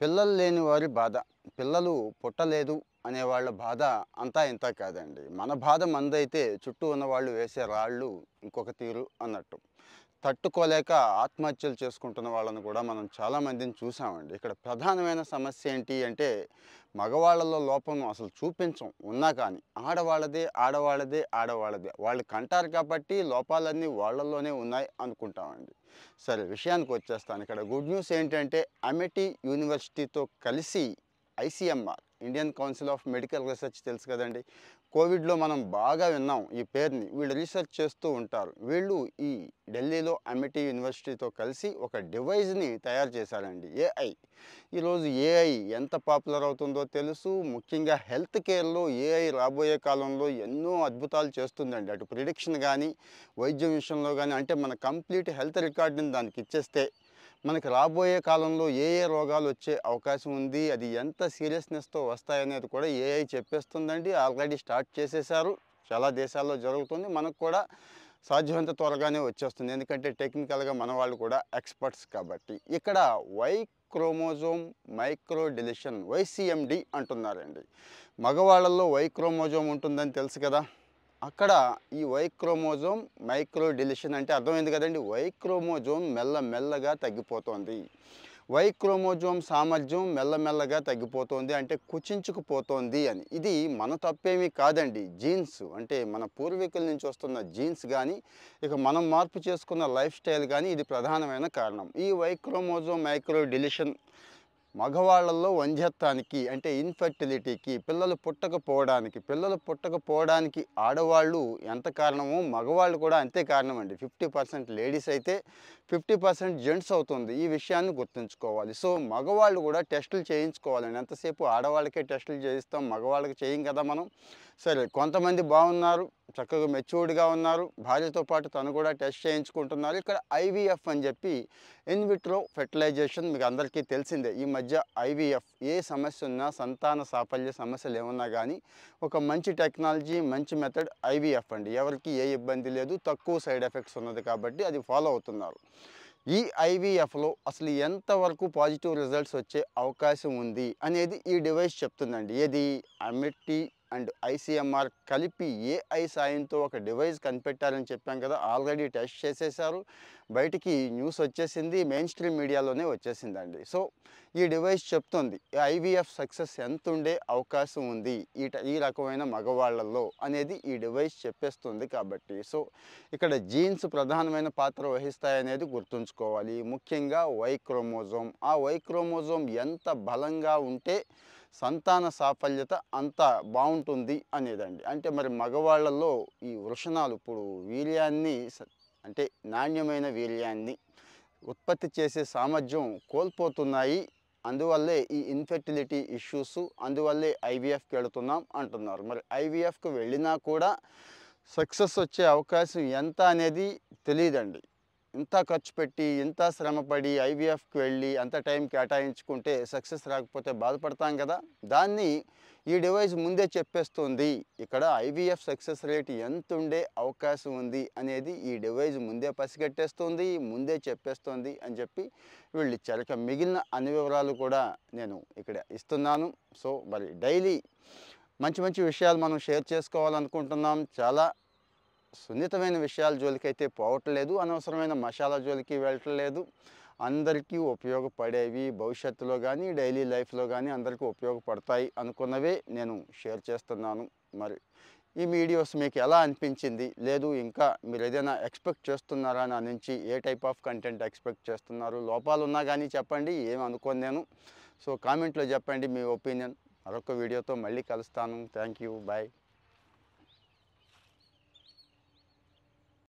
పిల్లలు లేని వారి బాధ. పిల్లలు పుట్టలేదు అనే వాళ్ళ బాధ అంతా ఇంత కాదండి. మన బాధ మనదైతే చుట్టూ ఉన్నవాళ్ళు వేసే రాళ్ళు ఇంకొక తీరు అన్నట్టు. తట్టుకోలేక ఆత్మహత్యలు చేసుకుంటున్న వాళ్ళని కూడా మనం చాలామందిని చూసామండి. ఇక్కడ ప్రధానమైన సమస్య ఏంటి అంటే మగవాళ్ళలో లోపం అసలు చూపించం ఉన్నా కానీ. ఆడవాళ్ళదే, ఆడవాళ్ళదే, ఆడవాళ్ళదే. వాళ్ళు కంటారు కాబట్టి లోపాలన్నీ వాళ్ళలోనే ఉన్నాయి అనుకుంటామండి. సరే విషయానికి వచ్చేస్తాను. ఇక్కడ గుడ్ న్యూస్ ఏంటంటే అమెటీ యూనివర్సిటీతో కలిసి ICMR Indian council of medical research తెలుసు కదండి. కోవిడ్లో మనం బాగా విన్నాం ఈ పేరుని. వీళ్ళు రీసెర్చ్ చేస్తూ ఉంటారు. వీళ్ళు ఈ ఢిల్లీలో అమెటీ యూనివర్సిటీతో కలిసి ఒక డివైజ్ని తయారు చేశారండి. ఏఐ. ఈరోజు ఏఐ ఎంత పాపులర్ అవుతుందో తెలుసు. ముఖ్యంగా హెల్త్ కేర్లో ఏఐ రాబోయే కాలంలో ఎన్నో అద్భుతాలు చేస్తుందండి. అటు ప్రిడిక్షన్ కానీ, వైద్యం విషయంలో కానీ, అంటే మన కంప్లీట్ హెల్త్ రికార్డుని దానికి ఇచ్చేస్తే మనకి రాబోయే కాలంలో ఏ ఏ రోగాలు వచ్చే అవకాశం ఉంది, అది ఎంత సీరియస్నెస్తో వస్తాయనేది కూడా ఏఐ చెప్పేస్తుందండి. ఆల్రెడీ స్టార్ట్ చేసేసారు. చాలా దేశాల్లో జరుగుతుంది. మనకు కూడా సాధ్యమైనంత త్వరగానే వచ్చేస్తుంది. ఎందుకంటే టెక్నికల్గా మన వాళ్ళు కూడా ఎక్స్పర్ట్స్ కాబట్టి. ఇక్కడ వై క్రోమోజోమ్ మైక్రో డిలిషన్ వైసీఎండి అంటున్నారండి. మగవాళ్ళల్లో వై క్రోమోజోమ్ ఉంటుందని తెలుసు కదా. అక్కడ ఈ వై క్రోమోజోమ్ మైక్రో డిలిషన్ అంటే అర్థమైంది కదండి. వై క్రోమోజోమ్ మెల్లమెల్లగా తగ్గిపోతుంది. వై క్రోమోజోమ్ సామర్థ్యం మెల్లమెల్లగా తగ్గిపోతుంది అంటే కుచించుకుపోతోంది అని. ఇది మన తప్పేమీ కాదండి. జీన్స్ అంటే మన పూర్వీకుల నుంచి వస్తున్న జీన్స్ కానీ, ఇక మనం మార్పు చేసుకున్న లైఫ్ స్టైల్ కానీ ఇది ప్రధానమైన కారణం. ఈ వై క్రోమోజోమ్ మైక్రో డిలిషన్ మగవాళ్ళల్లో వంధ్యత్వానికి అంటే ఇన్ఫర్టిలిటీకి, పిల్లలు పుట్టకపోవడానికి ఆడవాళ్ళు ఎంత కారణమో మగవాళ్ళు కూడా అంతే కారణం అండి. 50% లేడీస్ అయితే 50% జెంట్స్ అవుతుంది. ఈ విషయాన్ని గుర్తుంచుకోవాలి. సో మగవాళ్ళు కూడా టెస్టులు చేయించుకోవాలండి. ఎంతసేపు ఆడవాళ్ళకే టెస్టులు చేయిస్తాం, మగవాళ్ళకి చేయం కదా మనం. సరే కొంతమంది బాగున్నారు, చక్కగా మెచ్యూర్డ్గా ఉన్నారు, భార్యతో పాటు తను కూడా టెస్ట్ చేయించుకుంటున్నారు. ఇక్కడ ఐవీఎఫ్ అని చెప్పి ఇన్విట్రో ఫెర్టిలైజేషన్ మీకు అందరికీ తెలిసిందే. ఈ మధ్య ఐవీఎఫ్ ఏ సమస్య ఉన్నా, సంతాన సాఫల్య సమస్యలు ఏమున్నా కానీ ఒక మంచి టెక్నాలజీ, మంచి మెథడ్ ఐవీఎఫ్ అండి. ఎవరికి ఏ ఇబ్బంది లేదు, తక్కువ సైడ్ ఎఫెక్ట్స్ ఉన్నది కాబట్టి అది ఫాలో అవుతున్నారు. ఈ ఐవీఎఫ్లో అసలు ఎంతవరకు పాజిటివ్ రిజల్ట్స్ వచ్చే అవకాశం ఉంది అనేది ఈ డివైస్ చెప్తుందండి. ఏది అమెటీ అండ్ ఐసీఎంఆర్ కలిపి ఏఐ సాయంతో ఒక డివైస్ కనిపెట్టారని చెప్పాం కదా. ఆల్రెడీ టెస్ట్ చేసేసారు. బయటికి న్యూస్ వచ్చేసింది, మెయిన్ స్ట్రీమ్ మీడియాలోనే వచ్చేసిందండి. సో ఈ డివైస్ చెప్తుంది ఐవీఎఫ్ సక్సెస్ ఎంత ఉండే అవకాశం ఉంది ఈ రకమైన మగవాళ్ళల్లో అనేది ఈ డివైస్ చెప్పేస్తుంది కాబట్టి. సో ఇక్కడ జీన్స్ ప్రధానమైన పాత్ర వహిస్తాయనేది గుర్తుంచుకోవాలి. ముఖ్యంగా వై క్రోమోజోమ్. ఆ వై క్రోమోజోమ్ ఎంత బలంగా ఉంటే సంతాన సాఫల్యత అంత బాగుంటుంది అనేదండి. అంటే మరి మగవాళ్ళల్లో ఈ వృషణాలు ఇప్పుడు వీర్యాన్ని అంటే నాణ్యమైన వీర్యాన్ని ఉత్పత్తి చేసే సామర్థ్యం కోల్పోతున్నాయి. అందువల్లే ఈ ఇన్ఫెర్టిలిటీ ఇష్యూస్, అందువల్లే ఐవీఎఫ్కి వెళుతున్నాం అంటున్నారు. మరి ఐవీఎఫ్కి వెళ్ళినా కూడా సక్సెస్ వచ్చే అవకాశం ఎంత అనేది తెలియదండి. ఇంత ఖర్చు పెట్టి, ఇంత శ్రమపడి ఐవీఎఫ్కి వెళ్ళి అంత టైం కేటాయించుకుంటే సక్సెస్ రాకపోతే బాధపడతాం కదా. దాన్ని ఈ డివైస్ ముందే చెప్పేస్తుంది. ఇక్కడ ఐవీఎఫ్ సక్సెస్ రేట్ ఎంత ఉండే అవకాశం ఉంది అనేది ఈ డివైస్ ముందే పసిగట్టేస్తుంది, ముందే చెప్పేస్తుంది అని చెప్పి వీళ్ళు ఇచ్చారు. ఇక మిగిలిన అన్ని వివరాలు కూడా నేను ఇక్కడ ఇస్తున్నాను. సో మరి డైలీ మంచి మంచి విషయాలు మనం షేర్ చేసుకోవాలనుకుంటున్నాం. చాలా సున్నితమైన విషయాల జోలికైతే పోవట్లేదు, అనవసరమైన మసాలా జోలికి వెళ్ళట్లేదు. అందరికీ ఉపయోగపడేవి భవిష్యత్తులో కానీ, డైలీ లైఫ్లో కానీ అందరికీ ఉపయోగపడతాయి అనుకున్నవే నేను షేర్ చేస్తున్నాను. మరి ఈ వీడియోస్ మీకు ఎలా అనిపించింది, లేదు ఇంకా మీరు ఏదైనా ఎక్స్పెక్ట్ చేస్తున్నారా నా నుంచి, ఏ టైప్ ఆఫ్ కంటెంట్ ఎక్స్పెక్ట్ చేస్తున్నారు, లోపాలు ఉన్నా కానీ చెప్పండి, ఏం అనుకోను నేను. సో కామెంట్లో చెప్పండి మీ ఒపీనియన్. మరొక వీడియోతో మళ్ళీ కలుస్తాను. Thank you, bye.